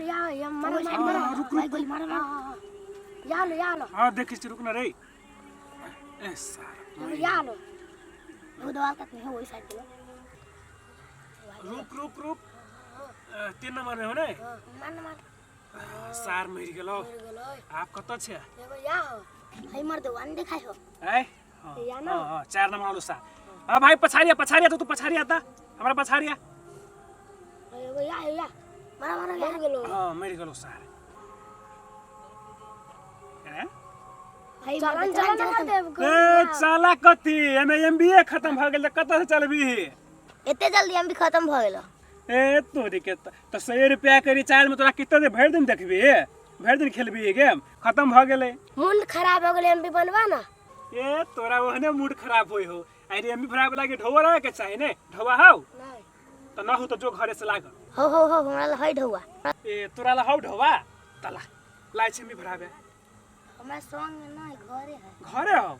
या मारो रुक गोली मारो या लो हां देखिस रुक ना रे ए सारा या लो वो दवा का है वही साइड लो रुक 3 नंबर में हो ने मार सार मरि गेलो आप कत छ एगो या हो है मर दो अंडे खाइ हो है या ना हां 4 नंबर वाला सार हां भाई पछाड़िया तो तू पछाड़िया ता हमरा पछाड़िया एगो या मारा मर गेलो हां मरि गेलो सार हैं चलन मत ए साला कथि एमे एमबीए खत्म भ गेल त कत से चलबी एते जल्दी हम भी खत्म भ गेलो ए तोरी के तो 100 रुपया के रिचार्ज में तोरा कितना दे भर दिन देखबी भर दिन खेलबी गेम खत्म भ गेले मूड खराब हो गेले एमबी बनवा ना ए तोरा ओहने मूड खराब होई हो अरे एमबी खराब लागे ढोवा रहे के चाहि ने ढोवा हौ नहीं त न हो त जो घरे से लाग हो हमरा ला है ढौआ ए तोरा ला हौ ढोवा तला लाई छ एमबी भराबे हमरा संग में नहीं घरे है घरे हौ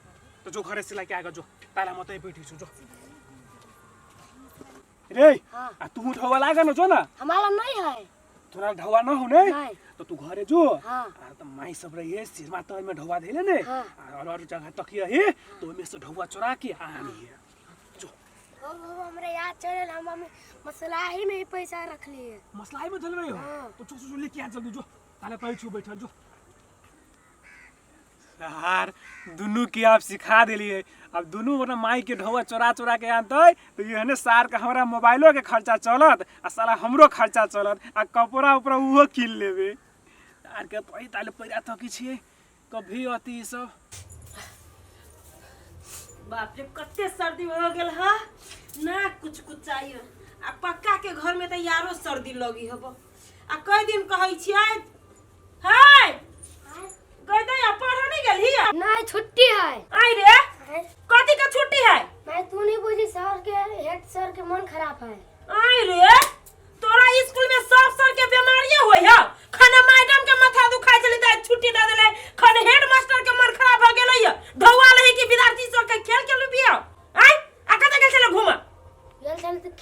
तो जो घरे से लाके आगा जो ताला मते बैठी छु जो रे हां आ तू ढोवा लागा न जो ना हमारा नहीं है तोरा ढोवा न हो ने नहीं तो तू घरे जो हां आ त माई सब रहे सिरमा त में ढोवा धेले ने हाँ। और जगह तकिया है तो में से ढोवा चुरा के आनी है जो हो हमरे याद चले हम मसला ही में ही पैसा रख लिए मसलाई में चल रही हो हाँ। तो चो लेके आ जल्दी जो ताले पे छु बैठा जो यार दुनू की आप सिखा दिलिए अब दुनू मतलब माई के ढोवा चोरा के आनते तो ये ने सार का हमरा मोबाइलो के खर्चा चलत आ साला हमरो खर्चा चलत आ कपड़ा ऊपर उहो किन लेबे यार के पई ताले पैरा थकी छिए कभी अति सब बाप रे कते सर्दी हो गेल ह ना कुछ चाहिए आ पक्का के घर में त यारो सर्दी लगी हबो आ कई दिन कहै छियै हाय कह दे पढ़ नहीं गेल हिया नहीं छुट्टी है आई रे कथी का छुट्टी है मैं तू नहीं बुझी सर के हेड सर के मन खराब है आई रे तोरा स्कूल में सब सर के बीमारियां होय ह खाना मैडम के माथा दुखाई चली त छुट्टी दे देले खाना हेड मास्टर के मन खराब हो गेलै ह धौआ लही कि विद्यार्थी सब के खेल के लुबिया आई आ कत गेल चले घुमा गेल चल त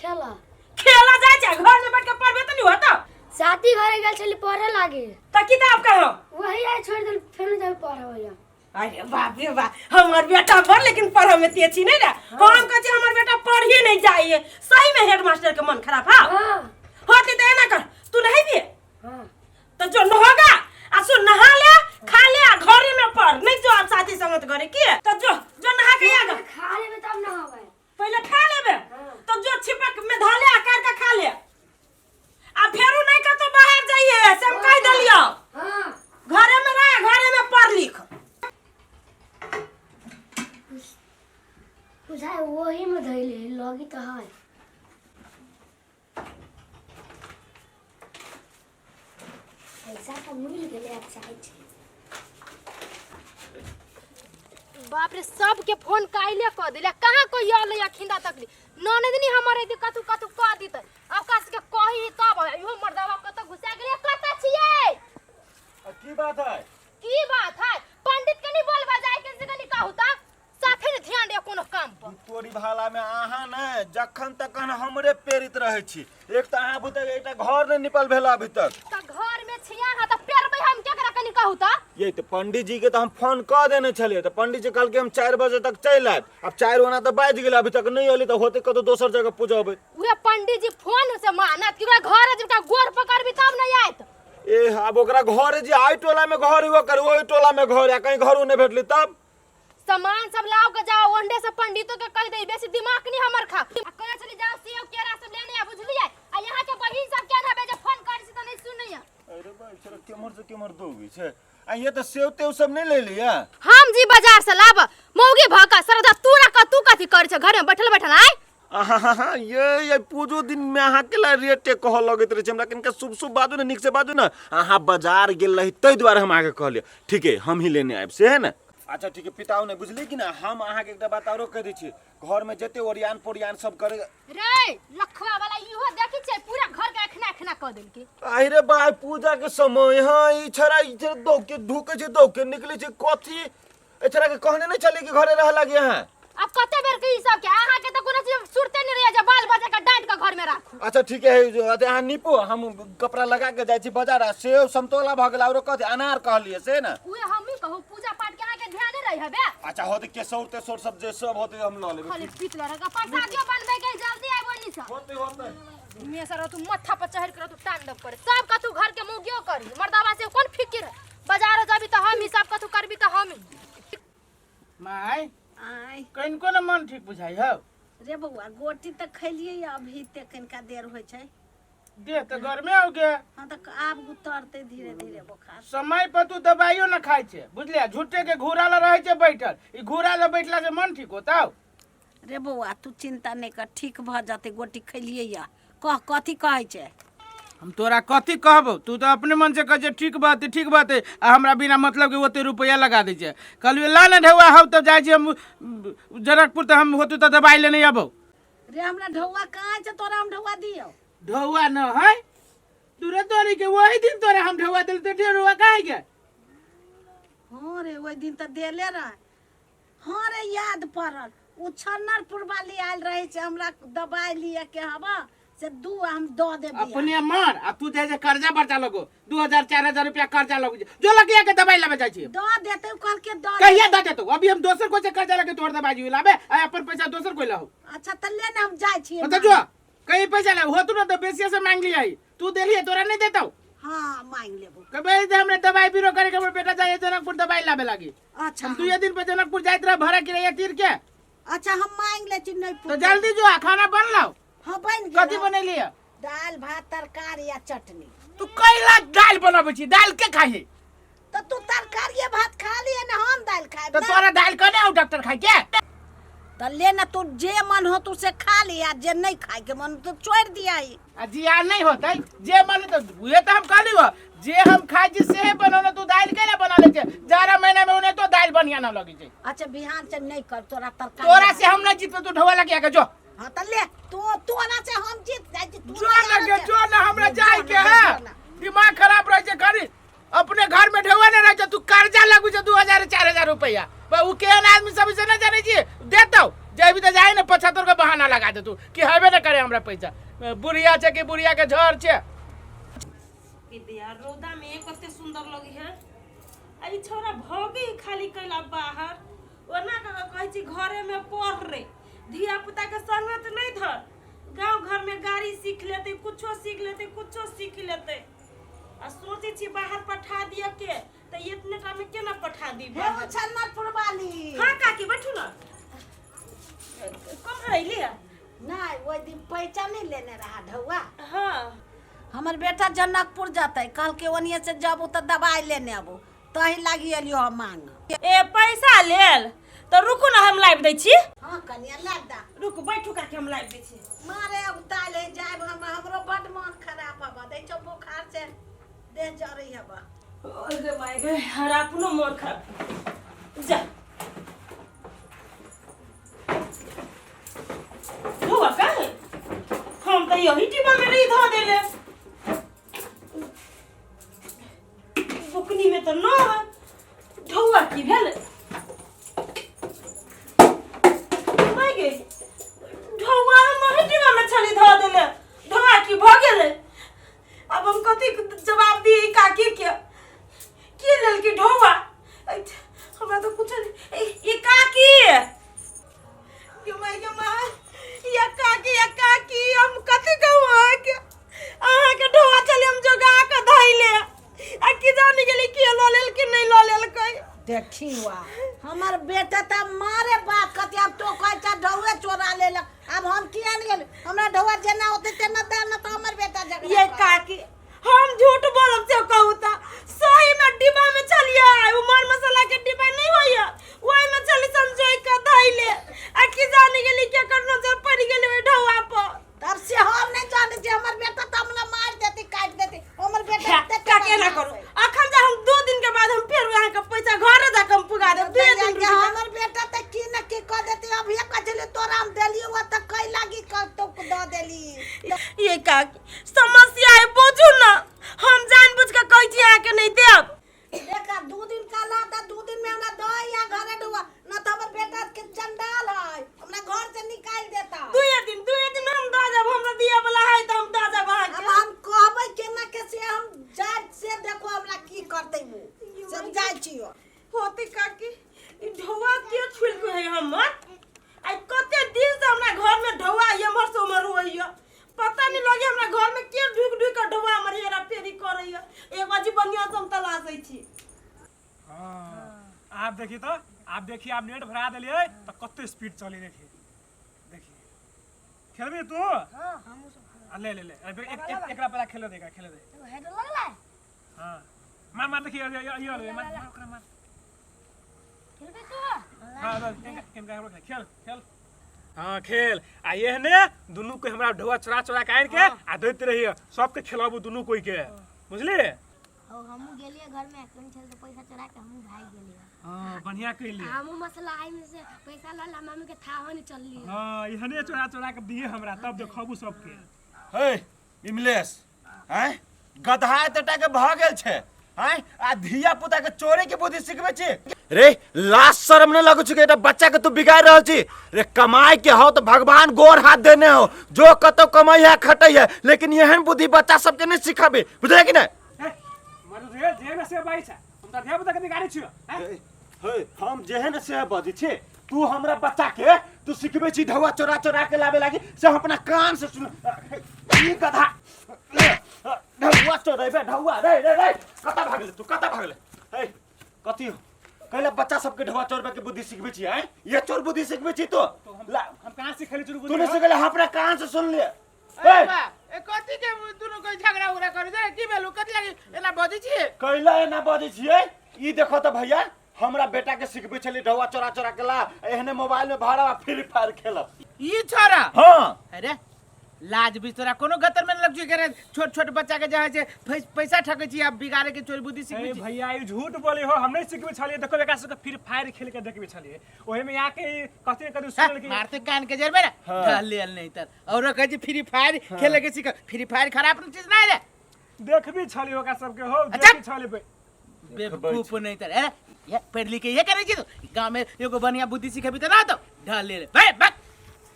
खेला जाय छै घर में बैठ के पढ़बे त नहीं होता साथी घरे गेल चली पढ़े लागे त किताब कहो वही है छोड़ दे फिर जब पढ़े होया अरे बाप रे बाप हमार बेटा बड़ लेकिन पढ़े में तेज छी नहीं रे हम कहै छी हमर बेटा पढ़िए नहीं जाइए सही में हेड मास्टर के मन खराब हां हां होती त एना कर तू नहीं भी हां तो जो न होगा आ सो नहा ले खा ले आ घरे में पढ़ नहीं जो आप साथी संगत करे की तो जो नहा के आगा खा लेबे तब ना होवे पहले खा लेबे तो जो छिपक में धाले आकार का खा ले आ फेरू नहीं का तो बाहर जाइए से हम कह देलियो हां घरे में रह घरे में पढ़ लिख बुझाए वही में धइले लगी तो है पैसा तो मिल गेले अच्छा है बाप रे सब के फोन काइले क दिले कहां कोई आले या खिंदा तकली ननदनी हमरे दे कतु क दित आकाश के कही तब इहो मर्दावा कत घुसा गेले कत छिए की बात है पंडित के नहीं बोलबा जाय के से कनी कहू त साथे ने ध्यान दे कोनो काम पर तोरी भाला में आहा न जखन तखन हमरे प्रेरित रहे छी एक त आहा बुते एकटा घर ने निपल भेला अभी तक त घर में छिया हा त पेरबै हम केकरा कनी कहू त ये तो पंडित जी के तो हम फोन क देने छलिए तो पंडित जी कल के हम 4 बजे तक चल आब अब 4 होना तो बाज गेल अभी तक नहीं अली तो होते कतो दोसर जगह पूजबे उहे पंडित जी फोन से मानत कि घर जका गोर पकड़बी तब नहीं आयत ए अब ओकरा घर जे आई टोला में घर हुआ कर ओई टोला में घर या कहीं घरो नहीं भेटली तब सामान सब लाओ के जाओ वंडे से पंडितों के कह दे बेसी दिमाग नहीं हमर खा कहे चली जाओ सेव केरा सब लेने आ बुझलिए आ यहां के बहिन सब केना भेजे फोन करी से त नहीं सुनैया अरे भाई चलो केमर दोगी छे आ ये तो सेव तेव सब नहीं ले लिया हम जी बाजार से लाब मौगी भाका सरदा तू कथी कर छ घर में बैठल आय आहा ये पूजो दिन में आहा केला रेट कह लगत रहे हमरा किनका शुभ बाजू न निक से बाजू न आहा बाजार गेल रही तई द्वारा हम आके कहलिए ठीक है हम ही लेने आब से है ना अच्छा ठीक है पिताऊ ने बुझली कि ना हम आहा के एकटा बात औरो कह दै छी घर में जते ओरियान पोरियान सब करे रे लखवा वाला इहो देखि छै पूरा घर के एखना क देल के आई रे भाई पूजा के समय हां ई छरा दो के ढुके छै दो के निकले छै कथी ए छरा के कहने नहीं चले कि घरे रह लागे हां अब कते बेर के ई सब के अहाँ के त कोनो चीज सुरते नहीं रहे जे बाल बच्चा का डांट के घर में राखू। अच्छा ठीक है यहाँ निपो हम कपड़ा लगा के जाए बाजार सेव समतोला भ गेल और कथी अनार कहलिए से ना उहे हम ही कहू पूजा पाठ के अहाँ के ध्यान रही हबे। अच्छा होते केसौर तेसौर सब जे सब होते हम ल लेबे खाली पीत लगा प्रसादियो बनबे के जल्दी आइ बोली सा होते होते मैं सर तू मत्था पर चढ़ कर तू तांडव करे सब का तू घर के मुगियो करी मर्दावा से कौन फिकिर बाजार जाबी त हम ही सब का तू करबी त हम ही माय आय कनिको न मन ठीक बुझाइ हौ रे बउआ गोटी त खैलिए अभी ते कनिका देर होइ छै। देह त घर में हो गया हां त आब उतरते धीरे धीरे बुखार। समय पर तू दवाइयो न खाइ छे बुझलिया झूठे के घूरा ल रहै छे बैठल ई घूरा ल बैठला से मन ठीक होताउ। रे बउआ तू चिंता नहीं कर ठीक भ जाते गोटी खैलिए या कह कथी कहै छै। हम तोरा कथी कहबो तू तो अपने मन से कह जे ठीक बात है आ हमरा बिना मतलब के ओते रुपया लगा दे छे कहलिए ला न ढौआ हौ त जाय छी हम जनकपुर त हम होतु त दवाई लेने आबो। रे हमरा ढौआ कहाँ छै तोरा हम ढौआ दियो। ढौआ न है दूरे तोरी के वही दिन तोरा हम ढौआ दिल त ढौआ काहे के। हां रे ओइ दिन त देले रह। हां रे याद पड़ल उ छन्नरपुर वाली आइल रहे छै हमरा दवाई लिए के हवा से दू हम द देबे अपने मार आ तू जैसे कर्जा बर्चा लगो 2000-4000 रुपया कर्जा लगो जो लगिया के दवाई लेबे जाय छी द देते कल के द कहिया द देतो अभी हम दोसर को से कर्जा लगे तोड़ दवाई लाबे आ अपन पैसा दोसर कोई लाओ। अच्छा त ले ना हम जाय छी मतलब जो कहीं पैसा ले हो तू न तो बेसिया से मांग लिया तू देलिए तोरा नहीं देता हां मांग लेबो कबे हमरे दवाई बीरो करे के बेटा जाए जनकपुर दवाई लाबे लागी। अच्छा हम 2 दिन पे जनकपुर जाइत रह भरा किराया तीर के अच्छा हम मांग ले छी नहीं तो जल्दी जो खाना बन लाओ। हां बन गेल कथी बनैलिए दाल भात तरकारी या चटनी। तू कैला दाल बनाबै छी दाल के खाई तो तू तरकारी भात खा लिए ना हम दाल खाए तो तोरा दाल कने आउ डॉक्टर खाई के तो ले ना तू जे मन हो तू से खा लिया जे नहीं खाए के मन तो छोड़ दिया ही। जिया नहीं होतै जे मन तो ये तो हम कहली हो जे हम खाई छी से बनाना तू दाल केला बना ले छे जारा महीना में उन्हें तो दाल बढ़िया ना लगी छे। अच्छा बिहान से नहीं कर तोरा तरकारी तोरा से हम ना जीत तू ढोवा लगे के जो। हां त ले तोरा से हम जीत जाय छी जो लगे जो ना हमरा जाय के है दिमाग खराब रह छे खरी अपने घर में ढोवा नहीं रह तू कर्जा लगू छे 2000-4000 रुपया उ केहन आदमी सब से ना जाने छी देतौ जेबी त जाय ना 75 के बहाना लगा दे तू कि हेबे ना करे हमरा पैसा बुढ़िया छे कि बुढ़िया के झर छे। विद्या रौदा में कते सुंदर लगी है आई छोरा भोगी खाली कैला बाहर ओना का कहै छी घरे में पढ़ रे धिया पुता के संगत नहीं धर गांव घर में गाड़ी सीख लेते कुछो सीख लेते कुछो सीख लेते आ सोचे छी बाहर पठा दिया के त इतने टाइम में केना पठा दी हे छन्नरपुर वाली। हां काकी बैठू ना कम रही नहीं वो दिन पैसा नहीं लेने रहा ढौआ। हां हमर बेटा जनकपुर जाते कल के ओनिए से जब त दवाई लेने आबो तही लागी एलियो हम मांग ए पैसा लेल तो रुकू ना हम लाइव दै छी। हां कनिया ला दा रुक बैठू काकी हम लाइव दै छी। मारे उताले जाय हमरो बड मन खराब हवा दै छ बुखार से देह जरी हवा। ओरे माय गे हर अपनो मन खराब जा हुआ का हम तो यही टिबा में रही धो देले बुकनी में तो न ढौआ की भेल माय गे ढौआ हम यही टिबा में छली धो देले ढौआ की भ गेले अब हम कथी जवाब दी काकी के लेल की ढौआ हमरा तो कुछ ये काकी ये माय ये काकी हम कथी कहूं के ढौआ चले हम जोगा के धइले आ की जाने गेली के ल लेल कि नहीं ल लेल कई देखी वा हमर बेटा त मारे बाप कति अब तो कहै छ ढौए चोरा लेल अब हम किया नहीं गेल हमरा ढौआ जेना होते तेना देना त हमर बेटा जग ये काकी हम झूठ बोलब से कहू त सही में डिब्बा में चलिए उ मर मसाला के डिब्बा नहीं होया ओइ में चली संजोय के धइले आ की जाने गेली के कर नजर पड़ गेली ओइ ढौआ पर तब से हम नहीं जाने जे हमर बेटा त हमरा मार देती काट देती हमर बेटा का केना करू अखन जा हम 2 दिन के बाद हम फिर वहां के पैसा घरे जा के हम पुगा देब 2 दिन के हमर बेटा त की न की क देती अब ये कजले तोरा हम देलियो त कई लागी क तो द देली। ये का समस्या है बुझू हंसै छी आप देखिए तो आप देखिए आप नेट भरा दिलिए तो कते स्पीड चली देखिए देखिए खेलबी तू हां हम सब ले ले ले एकरा पहला खेले दे तो हेड लगला है हां मार मार देखिए ये ले मार ओकरा मार खेल बे तू हां केम का खेल खेल हां खेल आ ये ने दुनु को हमरा ढोआ चोरा चोरा के आन के आ दैत रहिए सबके खिलाबू दुनु कोई के बुझली और हमहू गेलिए घर में कौन छल तो पैसा चोरा के हमहू भाग गेलिए हां बढ़िया कइली हमहू मसलाई में से पैसा लला मम्मी के थाहो नहीं चलली हां इहने चोरा चोरा के दिए हमरा तब देखबू सबके हे इमलेश हैं गधा तटा के भ गेल छे हैं आ धिया पुता के चोरी के बुद्धि सिखबे छी रे लाज शर्म न लगु छी एटा बच्चा के तू बिगाड़ रहल छी रे कमाई के हो तो भगवान गोर हाथ देने हो जो कतो कमाई है खटै है लेकिन एहन बुद्धि बच्चा सबके नहीं सिखाबे बुझले कि नहीं मरु रे जेन से बाई छा हम त धिया पुता के बिगाड़ी छियो हे हम जेहन से बजी छी तू हमरा बच्चा के तू सिखबे छी ढौआ चोरा चोरा के लावे लागी से हम अपना कान से सुन ई गधा ढौआ चोरेबे ढौआ रे रे रे कता भागले तू कता भागले हे कथि कहले बच्चा सबके ढौआ चोरबे के बुद्धि सिखबे छी हैं ये चोर बुद्धि सिखबे छी तो हम कहां से खेली चोर बुद्धि तूने से कहले अपना कान से सुन ले ए बा ए कथि के दुनु कोई झगड़ा उगड़ा करे दे की भेलु कथि लागि एना बजै छी कहले ना बजै छियै ई देखो त भैया हमरा बेटा के सिखबे छली ढौआ चोरा चोरा के ला एहने मोबाइल में भाड़ा फ्री फायर खेलब ई छोरा हां अरे लाज बिस्तरा कोनो गतर में लग छी करे छोट छोट बच्चा के जहां से पैसा ठकै छी अब बिगाड़े के चोरी बुद्धि सिखबे छी भैया ई झूठ बोली हो हम नहीं सिखबे छलिए देखो बेटा से फ्री फायर खेल के देखबे छलिए ओहे में आके कथि कदू सुन के मारते कान के जरबे ना ढल लेल नहीं तर और कह छी फ्री फायर खेले के सिख फ्री फायर खराब चीज नहीं रे देखबी छलिए ओका सबके हो अच्छा। देखबी छलिए बेवकूफ नहीं तर अरे ये पढ़ लिख के ये करे छी तू गांव में एगो बढ़िया बुद्धि सिखेबी त ना तो ढल ले भाई बक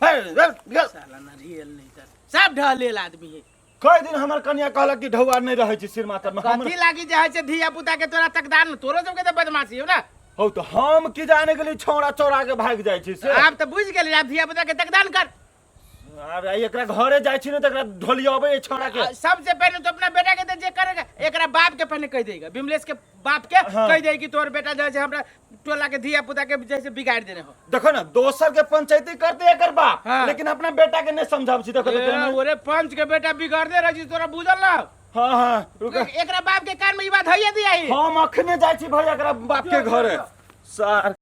साला ना रियल नहीं तर सब ढल लेल आदमी है कई दिन हमर कन्या कहलक कि ढौआ नहीं रहे छी सिर माथा में कथी लागी जाय छै धिया पुता के तोरा तकदार तोरो सबके त बदमाशी हो ना हो तो हम की जाने के लिए छोड़ा चोरा के भाग जाय छी से आप त बुझ गेली आप धिया पुता के तकदार कर अरे एकरा घरे जाय छी न त एकरा ढोलियाबे ए छोड़ा के सबसे पहले तो अपना बेटा के तो जे करेगा एकरा बाप के पहले कह देगा विमलेश के बाप के कह देगी कि तोर बेटा जैसे हमरा टोला के धिया पुता के जैसे बिगाड़ देने हो देखो ना दोसर के पंचायती करते एकर बाप हाँ। लेकिन अपना बेटा के नहीं समझाब छी देखो ओरे पंच के बेटा बिगाड़ दे रही तोरा बुझल ना हां हां रुक एकरा बाप के कान में ई बात हइए दिया ही हम अखने जाय छी भाई एकरा बाप के घरे सार